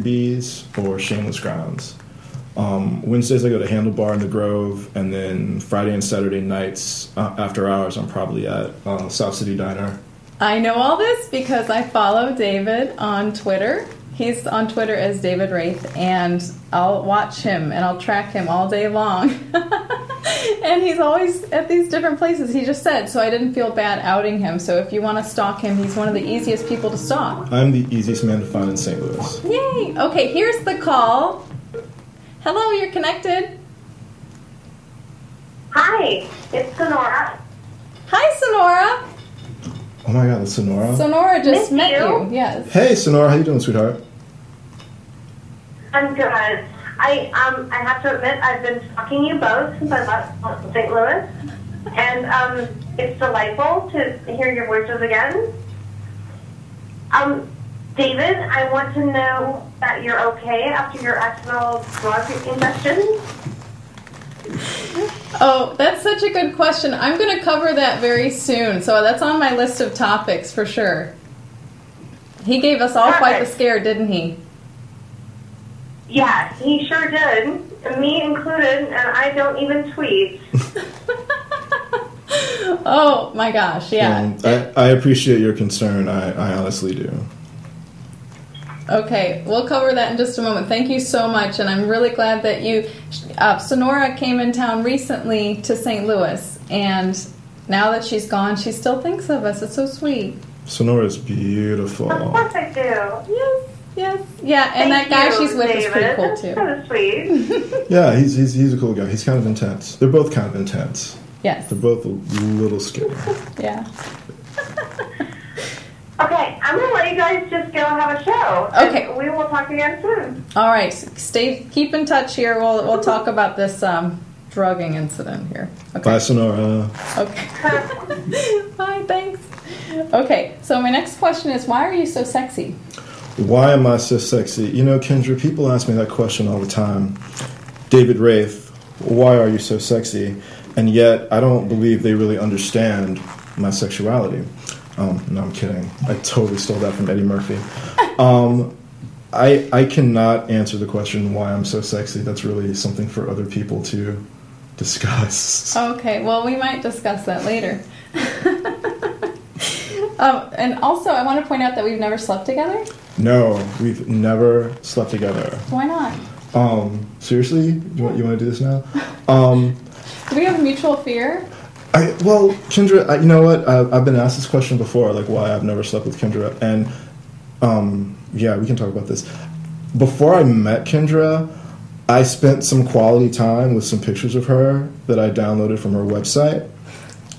Freebies or Shameless Grounds. Wednesdays I go to Handlebar in the Grove, and then Friday and Saturday nights after hours I'm probably at South City Diner. I know all this because I follow David on Twitter. He's on Twitter as David Wraith, and I'll watch him and I'll track him all day long. And he's always at these different places, he just said, so I didn't feel bad outing him. So if you want to stalk him, he's one of the easiest people to stalk. I'm the easiest man to find in St. Louis. Yay! Okay, here's the call. Hello, you're connected. Hi, it's Sonora. Hi, Sonora. Oh my God, that's Sonora. Sonora just Miss met you. you. Yes. Hey, Sonora, how you doing, sweetheart? I'm good. I have to admit I've been stalking you both since I left St. Louis, and it's delightful to hear your voices again. David, I want to know that you're okay after your accidental drug ingestion. Oh, that's such a good question. I'm going to cover that very soon, so that's on my list of topics for sure. He gave us all quite the scare, didn't he? Yes, he sure did, me included, and I don't even tweet. Oh my gosh, yeah. I appreciate your concern. I honestly do. Okay, we'll cover that in just a moment. Thank you so much, and I'm really glad that you... Sonora came in town recently to St. Louis, and now that she's gone, she still thinks of us. It's so sweet. Sonora's beautiful. Of course I do. Yes. Yeah, and that guy she's with is pretty cool, too. That's kind of sweet. Yeah, he's a cool guy. He's kind of intense. They're both kind of intense. Yes. They're both a little scary. Yeah. Okay, I'm going to let you guys just go have a show. Okay. And we will talk again soon. All right, keep in touch here. We'll talk about this drugging incident here. Okay. Bye, Sonora. Okay. Bye, thanks. Okay, so my next question is, why are you so sexy? Why am I so sexy? You know, Kendra, people ask me that question all the time. David Wraith, why are you so sexy? And yet, I don't believe they really understand my sexuality. No, I'm kidding. I totally stole that from Eddie Murphy. I cannot answer the question why I'm so sexy. That's really something for other people to discuss. Okay, well, we might discuss that later. And also, I want to point out that we've never slept together. No, we've never slept together. Why not? Seriously? You want to do this now? Do we have a mutual fear? Well, Kendra, you know what? I've been asked this question before, like why I've never slept with Kendra, and yeah, we can talk about this. Before I met Kendra, I spent some quality time with some pictures of her that I downloaded from her website.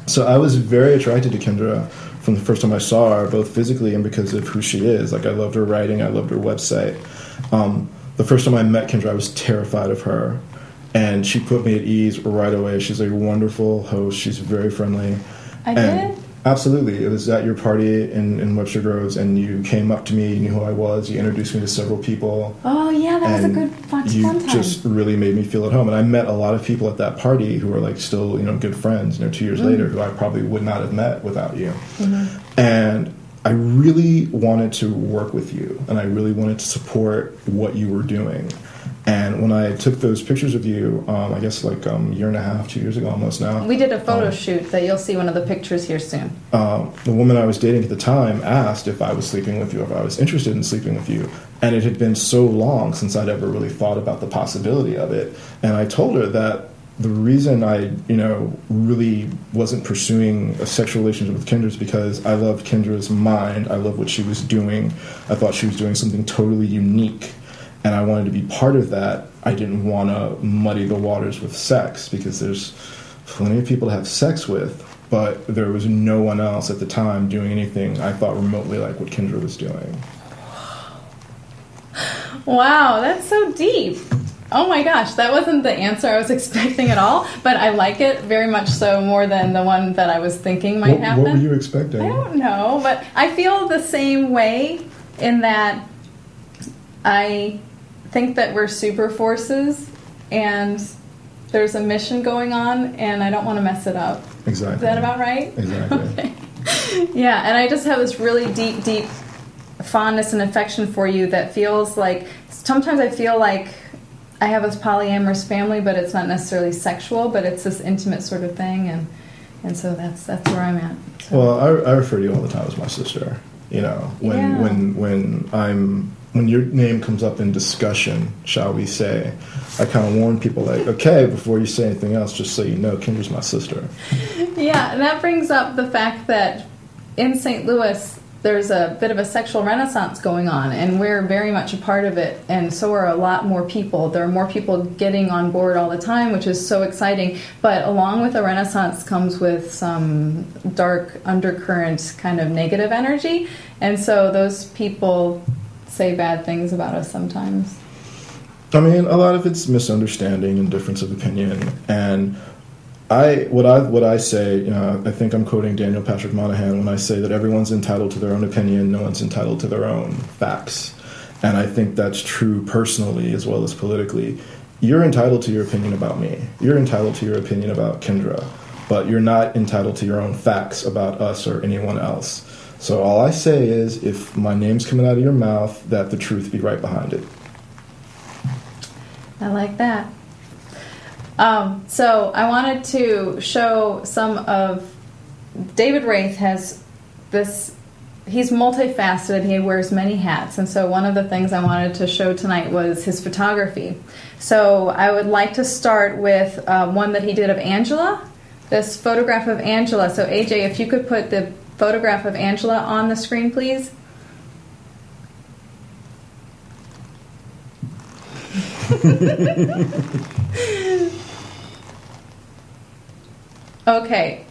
So I was very attracted to Kendra from the first time I saw her, both physically and because of who she is. Like, I loved her writing, I loved her website. The first time I met Kendra, I was terrified of her. And she put me at ease right away. She's a wonderful host. She's very friendly. I did? Absolutely. It was at your party in Webster Groves, and you came up to me, you knew who I was, you introduced me to several people. Oh, yeah, that was a good fun time. You just really made me feel at home. And I met a lot of people at that party who are like still, good friends, 2 years later, who I probably would not have met without you. Mm-hmm. And I really wanted to work with you, and I really wanted to support what you were doing. And when I took those pictures of you, I guess like a year and a half, 2 years ago almost now. We did a photo shoot that you'll see one of the pictures here soon. The woman I was dating at the time asked if I was sleeping with you, if I was interested in sleeping with you. And it had been so long since I'd ever really thought about the possibility of it. And I told her that the reason I, really wasn't pursuing a sexual relationship with Kendra is because I loved Kendra's mind. I loved what she was doing. I thought she was doing something totally unique. And I wanted to be part of that. I didn't want to muddy the waters with sex because there's plenty of people to have sex with, but there was no one else at the time doing anything I thought remotely like what Kendra was doing. Wow, that's so deep. Oh my gosh, that wasn't the answer I was expecting at all, but I like it very much so, more than the one that I was thinking might happen. What were you expecting? I don't know, but I feel the same way in that I think that we're super forces and there's a mission going on and I don't want to mess it up. Exactly. Is that about right? Exactly. Okay. Yeah, and I just have this really deep fondness and affection for you that feels like, sometimes I feel like I have this polyamorous family, but it's not necessarily sexual, but it's this intimate sort of thing, and so that's where I'm at. So. Well, I refer to you all the time as my sister. You know, when your name comes up in discussion, shall we say, I kind of warn people like, okay, before you say anything else, just so you know, Kendra's my sister. Yeah, and that brings up the fact that in St. Louis, there's a bit of a sexual renaissance going on, and we're very much a part of it, and so are a lot more people. There are more people getting on board all the time, which is so exciting, but along with the renaissance comes with some dark undercurrent kind of negative energy, and so those people say bad things about us sometimes. I mean, a lot of it's misunderstanding and difference of opinion, and what I say, you know, I think I'm quoting Daniel Patrick Moynihan when I say that everyone's entitled to their own opinion, no one's entitled to their own facts. And I think that's true personally as well as politically. You're entitled to your opinion about me. You're entitled to your opinion about Kendra. But you're not entitled to your own facts about us or anyone else. So all I say is, if my name's coming out of your mouth, that the truth be right behind it. I like that. So I wanted to show some of David Wraith has this. He's multifaceted. He wears many hats, and so one of the things I wanted to show tonight was his photography. So I would like to start with one that he did of Angela. This photograph of Angela. So AJ, if you could put the photograph of Angela on the screen, please. Okay,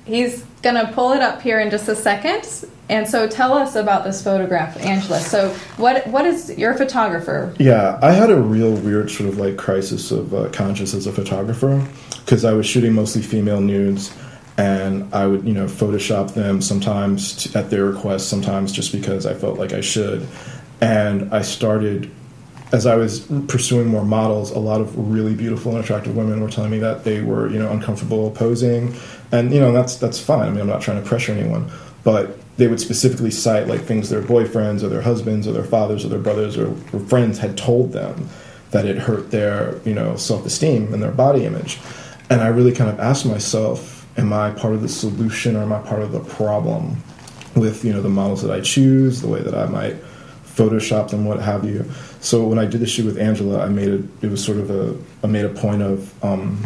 he's going to pull it up here in just a second. And so tell us about this photograph, Angela. So what is, you're a photographer? Yeah, I had a real weird sort of like crisis of conscience as a photographer, because I was shooting mostly female nudes, and I would, you know, Photoshop them sometimes at their request, sometimes just because I felt like I should. And I started, as I was pursuing more models, a lot of really beautiful and attractive women were telling me that they were, you know, uncomfortable posing. And, you know, that's fine. I mean, I'm not trying to pressure anyone. But they would specifically cite, like, things their boyfriends or their husbands or their fathers or their brothers or friends had told them that it hurt their, you know, self-esteem and their body image. And I really kind of asked myself, am I part of the solution or am I part of the problem with, you know, the models that I choose, the way that I might Photoshop them, what have you. So when I did the shoot with Angela, I made a point of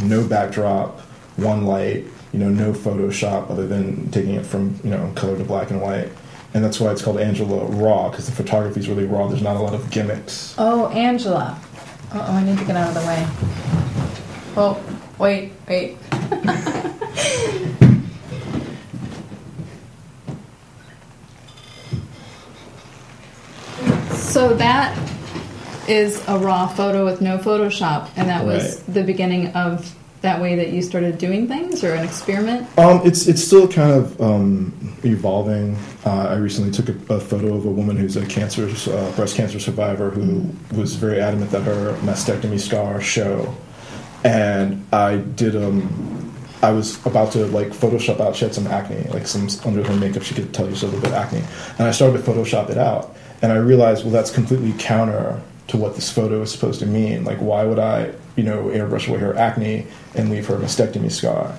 no backdrop, one light, you know, no Photoshop other than taking it from, you know, color to black and white. And that's why it's called Angela Raw, because the photography is really raw. There's not a lot of gimmicks. Oh, Angela. Uh-oh, I need to get out of the way. Oh, wait. So that is a raw photo with no Photoshop, and that was the beginning of that way that you started doing things, or an experiment? It's still kind of evolving. I recently took a photo of a woman who's a breast cancer survivor who was very adamant that her mastectomy scars show, and I was about to like Photoshop out. She had some acne, like some under her makeup. She could tell you she had a little bit of acne, and I started to Photoshop it out. And I realized, well, that's completely counter to what this photo is supposed to mean. Like, why would I, you know, airbrush away her acne and leave her mastectomy scar?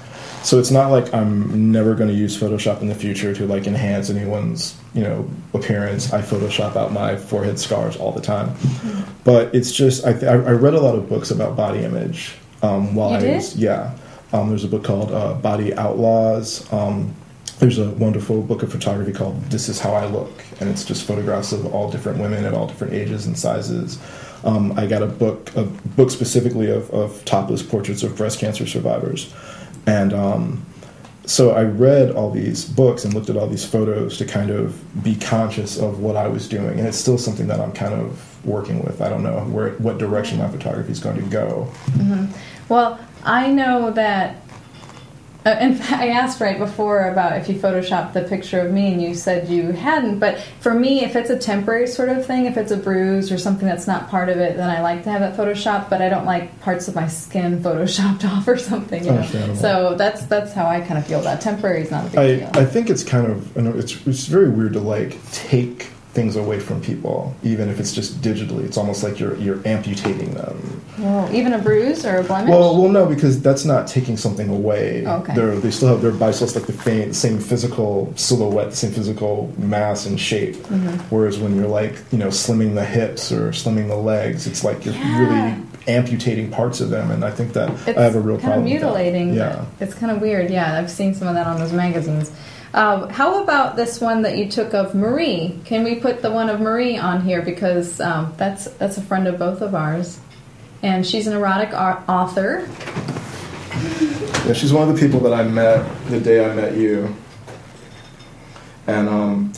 So it's not like I'm never going to use Photoshop in the future to, like, enhance anyone's, you know, appearance. I Photoshop out my forehead scars all the time. Mm-hmm. But it's just, I read a lot of books about body image while you I did? was, yeah. There's a book called Body Outlaws. There's a wonderful book of photography called This Is How I Look, and it's just photographs of all different women at all different ages and sizes. I got a book specifically of topless portraits of breast cancer survivors. And so I read all these books and looked at all these photos to kind of be conscious of what I was doing. And it's still something that I'm kind of working with. I don't know what direction my photography is going to go. Mm-hmm. Well, I know that in fact, I asked right before about if you photoshopped the picture of me, and you said you hadn't. But for me, if it's a temporary sort of thing, if it's a bruise or something that's not part of it, then I like to have that photoshopped. But I don't like parts of my skin photoshopped off or something. You know? So that's how I kind of feel. That temporary is not a big deal. I think it's kind of, you know, it's very weird to like take things away from people, even if it's just digitally. It's almost like you're amputating them. Whoa, even a bruise or a blemish? Well, no, because that's not taking something away. Okay. They still have their biceps like the same physical silhouette, the same physical mass and shape. Whereas when you're like, slimming the hips or slimming the legs, it's like you're really amputating parts of them, and I think that I have a real problem with that. Mutilating. Yeah. It's kind of weird. Yeah, I've seen some of that on those magazines. How about this one that you took of Marie? Can we put the one of Marie on here, because that's a friend of both of ours, and she's an erotic author. Yeah, she's one of the people that I met the day I met you, and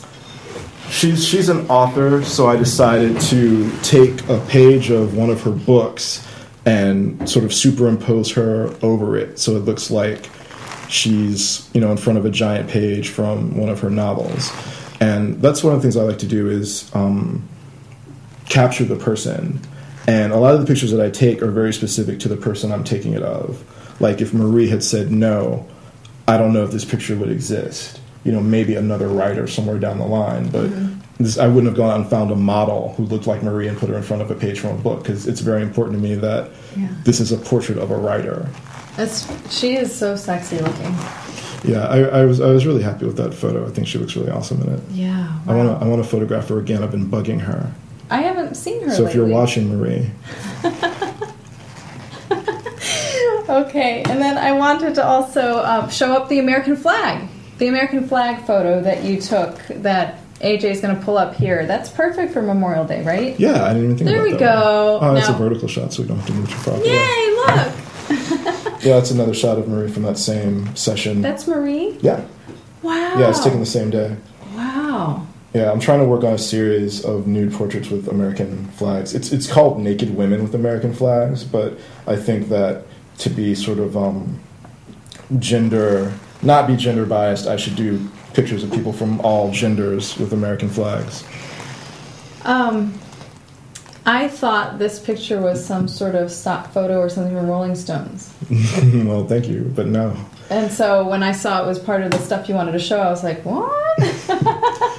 she's an author. So I decided to take a page of one of her books and sort of superimpose her over it, so it looks like she's in front of a giant page from one of her novels. And that's one of the things I like to do is capture the person. And a lot of the pictures that I take are very specific to the person I'm taking it of. Like if Marie had said no, I don't know if this picture would exist. Maybe another writer somewhere down the line, but I wouldn't have gone out and found a model who looked like Marie and put her in front of a page from a book, because it's very important to me that this is a portrait of a writer. She is so sexy looking. Yeah, I was really happy with that photo. I think she looks really awesome in it. Yeah. Wow. I want to photograph her again. I've been bugging her. I haven't seen her So lately. if you're watching, Marie. Okay, and then I wanted to also show up the American flag. The American flag photo that you took that AJ's going to pull up here. That's perfect for Memorial Day, right? Yeah, I didn't even think there about that. There we go. Oh, it's a vertical shot, so we don't have to move too far. Yay, look! Yeah, that's another shot of Marie from that same session. That's Marie? Yeah. Wow. Yeah, it's taken the same day. Wow. Yeah, I'm trying to work on a series of nude portraits with American flags. It's called Naked Women with American Flags, but I think that to be sort of not be gender biased, I should do pictures of people from all genders with American flags. I thought this picture was some sort of stock photo or something from Rolling Stones. Well, thank you, but no. And so when I saw it was part of the stuff you wanted to show, I was like, what?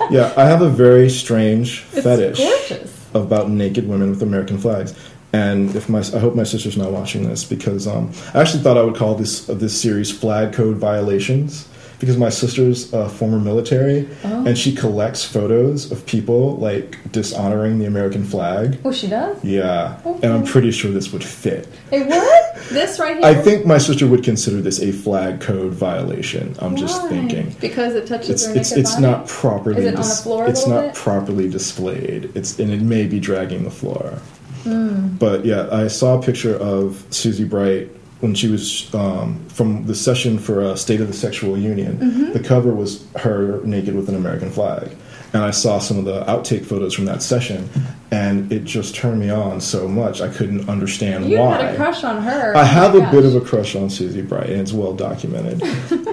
Yeah, I have a very strange fetish gorgeous. About naked women with American flags. And I hope my sister's not watching this, because I actually thought I would call this series Flag Code Violations, because my sister's former military, and she collects photos of people like dishonoring the American flag. Oh, she does? Yeah, okay. And I'm pretty sure this would fit. It would? This right here? I think my sister would consider this a flag code violation. I'm just thinking. Because it touches her naked it's body? not properly. Is it on the floor a It's little not bit? properly displayed. And it may be dragging the floor. But yeah, I saw a picture of Susie Bright when she was from the session for State of the Sexual Union. The cover was her naked with an American flag. And I saw some of the outtake photos from that session, and it just turned me on so much I couldn't understand why. You had a crush on her. I have a bit of a crush on Susie Bright, and it's well documented.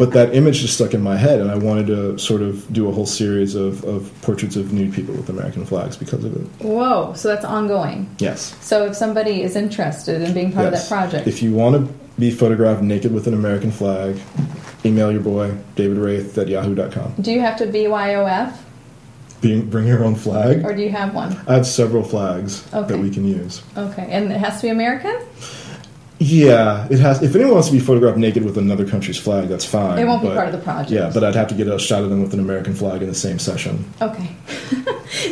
But that image just stuck in my head, and I wanted to sort of do a whole series of portraits of nude people with American flags because of it. Whoa, so that's ongoing. Yes. So if somebody is interested in being part of that project. If you want to be photographed naked with an American flag, email your boy, davidwraith@yahoo.com. Do you have to BYOF? Bring your own flag? Or do you have one? I have several flags that we can use. Okay, and it has to be American? Yeah, it has. If anyone wants to be photographed naked with another country's flag, that's fine. It won't be part of the project. Yeah, but I'd have to get a shot of them with an American flag in the same session. Okay.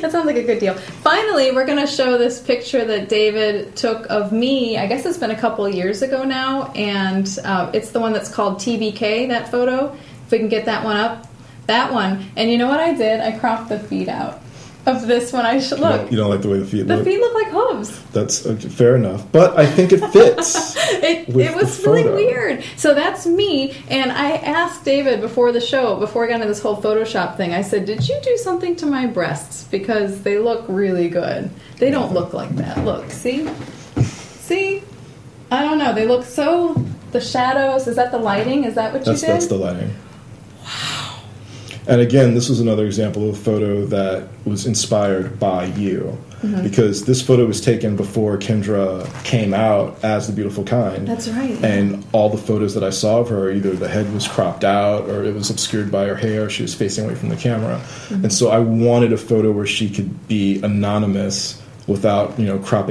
That sounds like a good deal. Finally, we're going to show this picture that David took of me. I guess it's been a couple of years ago now, and it's the one that's called TBK, that photo. If we can get that one up. That one. And you know what I did? I cropped the feet out of this one. Look. You don't like the way the feet look? The feet look like hooves. That's fair enough. But I think it fits. It was really weird. So that's me. And I asked David before the show, before I got into this whole Photoshop thing, I said, did you do something to my breasts? Because they look really good. They don't look like that. Look, see? See? I don't know. They look so... The shadows, is that the lighting? Is that what you did? That's the lighting. And again, this was another example of a photo that was inspired by you. because this photo was taken before Kendra came out as the beautiful kind. That's right. And all the photos that I saw of her, either the head was cropped out or it was obscured by her hair. She was facing away from the camera. And so I wanted a photo where she could be anonymous without, cropping